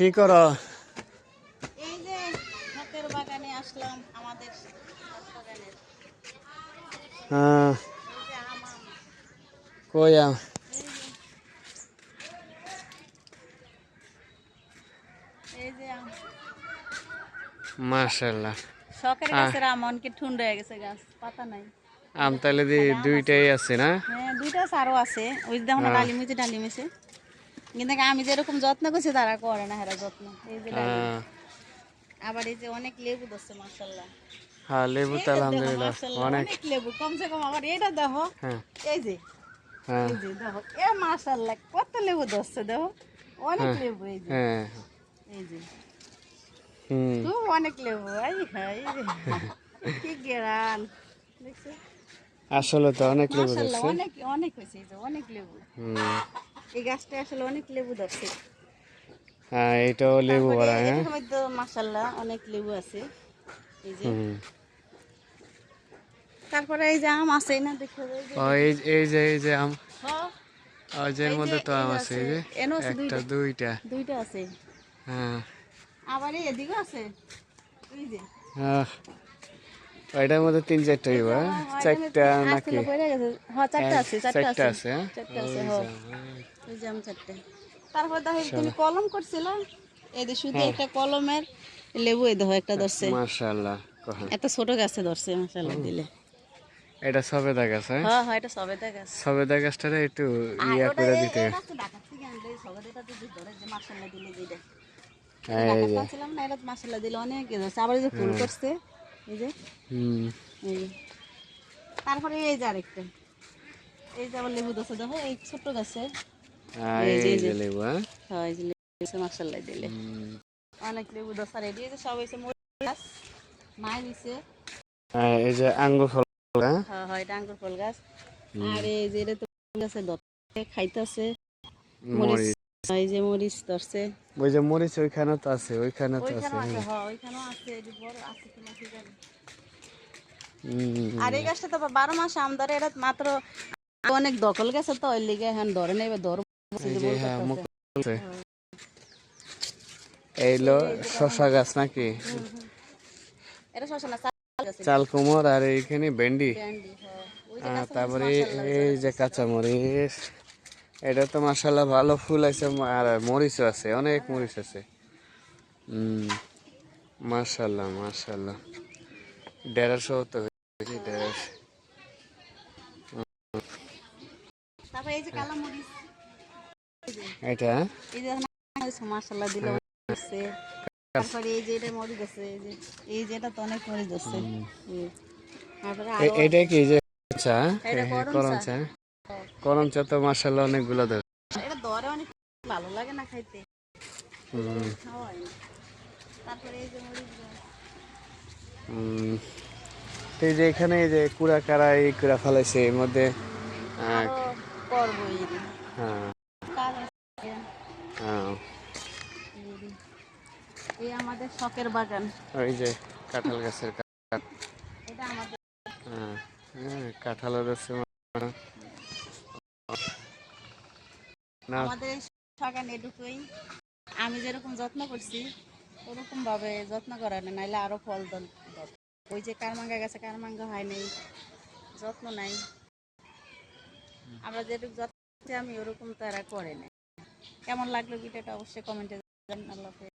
কি করো? এই যে হাতের বাগানে আসলাম আমাদের বাগানের। হ্যাঁ, এই যে আম কই আম? এই যে আম মাশাআল্লাহ। শখের গাছের আম অনেক ঠুন্ড হয়ে গেছে, গাছ পাতা নাই। আম তাহলে খালি আম আছে। দুইটাই আছে না? হ্যাঁ, দুইটা আরো আছে। ওই যে দেখো না, হ্যাঁ, ডালিম হয়েছে। কিন্তু আমি যেরকম যত্ন করছি তারা করে না, হেরা যত্ন। এই যে ডালিম, হ্যাঁ, আবার এই যে অনেক লেবু ধরছে মাশাআল্লাহ। হ্যাঁ, লেবু তো এইটা দেখো আলহামদুলিল্লাহ মাশাআল্লাহ, অনেক। অনেক লেবু, কমসে কম। আবার এটা দেখো, হ্যাঁ, এই যে হ্যাঁ, এই যে দেখো, এ মাশাআল্লাহ কত লেবু ধরছে দেখো, অনেক হ্যাঁ, লেবু। এই যে হ্যাঁ, এই যে হুম, খুব অনেক লেবু। এই হ্যাঁ, এই যে কি গেরান দেখছো। আসলে তো অনেক লেবু মাশাআল্লাহ ধরছে। অনেক অনেক হয়েছে, এই যে অনেক লেবু। হুম, এই গাছটা আসলে অনেক লেবু ধরছে। হ্যাঁ, এটাও লেবু তারপরে ভরা। হ্যাঁ, এটার মধ্যে মাশাআল্লাহ অনেক লেবু আছে। এই যে হুম, তারপরে এই যে আম আছে না, দেখো এই যে ও দেখো। এই যে আম, হ্যাঁ, ওই যে এর মধ্যে তো এই আম যে আছে, আছে, এই যে এনো আছে একটা দুইটা, দুইটা। দুইটা আছে। হ্যাঁ, আবার এই এদিকে আছে, এই যে হ্যাঁ, এটার মধ্যে তিন চারটা এই হইব, যে হ্যাঁ? আমার হয় এখানে চারটা আসছিল নাকি? পড়ে গেছে। হ্যাঁ, চারটা আছে, চারটা চারটা আছে, আছে, হ্যাঁ? চারটা আছে। ওই হ্যাঁ, যে, ওই যে আম চারটে। তারপর দেখো তুমি মাশাআল্লাহ। কলম করছিল, এই যে শুধু হ্যাঁ, একটা কলমের লেবু, এই দেখো একটা ধরছে। মাশাআল্লাহ। কহন এত ছোট গাছে ধরছে মাশাআল্লাহ দিলে। এটা সবেদা গাছ, হ্যাঁ? হ্যাঁ হ্যাঁ, এটা সবেদা গাছ। সবেদা গাছটারে একটু আর ইয়া ওটা করে এই দিতে এই হবে। গাছটা ঢাকার থেকে আনলে সবেদাটা যদি ধরে যে মাশাআল্লাহ দিলে যেটা, এটা হ্যাঁ, এই ঢাকাতে যে, আনছিলাম না, এটা মাশাআল্লাহ দিলে অনেক এ ধরছে। আবার এই যে ফুল হ্যাঁ, করছে, এই যে হুম, এই যে তারপরে এই যে আরেকটা, এই যে আবার লেবু ধরছে দেখো, এই ছোট্ট গাছে। এই এই যে যে লেবু, হ্যাঁ? হ্যাঁ, এই যে লেবু মাশাআল্লাহ দিলে হুম, অনেক লেবু ধরছে। আর এই যে সব হয়েছে মরিচ গাছ, মাই দিছে। হ্যাঁ, এই যে আঙ্গুর ফল, হ্যাঁ? হ্যাঁ হ্যাঁ, এটা আঙ্গুর ফল গাছ। হুম, আর এই যে এটা তো গাছে ধরছে, খাইতেছে মরিচ। মরিচ, এই যে মরিচ ধরছে। ওই যে মরিচ ওইখানে তো আছে, ওইখানে তো আছে, ওইখানেও আছে, হ্যাঁ। হ্যাঁ ওইখানেও আছে, এই যে বড় আছে কিনা কি জানি। আর হুম, এই গাছটা তো আবার 12 মাস আম ধরে, এটা মাত্র অনেক দখল গেছে তো, ওই লিগে এখন ধরে নেই, এবার ধরো এই যে যে, বল হ্যাঁ, মুখ করতেছে। আছে। এইলো এই যে দেখো শশা না। গাছ নাকি? এটা শসা না, চাল গাছ এটা। চাল কুমড় আর এইখানে ভেন্ডি। ভেন্ডি, হ্যাঁ ওই যে কাঁচামরিচ তারপরে মাশাআল্লাহ হয়েছে এই দেখছো। যে কাঁচামরিচ, এটা তো মাশাআল্লাহ ভালো ফুল আছে, আর মরিচও আছে, অনেক হ্যাঁ, মরিচ আছে। হুম, মাশাআল্লাহ, মাশাআল্লাহ। 150 তো হয়েছে, 150। তারপর এই যে কালা মরিচ, এই যে এটা, এই যে মাশাআল্লাহ দিলে অনেক হচ্ছে। তারপরে এই যে এটা মরিচ আছে, এই যে এটা তো অনেক মরিচ আছে। এই, তারপরে আরো এটা আছে, কি যে চা? এটা করম করম চা। চা। করম চা তো মাশাআল্লাহ অনেকগুলো ধরে। এটা দরে অনেক ভালো লাগে না খাইতে, এই জন্য হুম, খাওয়া হয় না। তারপরে এই যে মরিচ গাছ, হুম। তো এই যে এখানে এই যে কুড়া কারা এই কুড়া ফেলাইছে এর মধ্যে। আহ, আরো করবো এই যে হ্যাঁ, কাজ আছে। হ্যাঁ, এই যে, এই আমাদের শখের বাগান। ওই যে কাঁঠাল গাছের কাঠ। এটা আমাদের হ্যাঁ, হ্যাঁ, কাঁঠালের আছে না। আমাদের এই বাগান এটুকুই। আমি যেরকম যত্ন করছি ওরকম ভাবে যত্ন করা না, নাইলে আরো ফল দরকার। ওই যে কারমাঙ্গা গাছে কারমাঙ্গা হয় নাই, যত্ন নাই। আমরা যেটুকু যত্ন করছি আমি ওরকম তারা করে নাই। কেমন লাগলো ভিডিওটা অবশ্যই কমেন্টে জানাবেন। আল্লাহ হাফেজ।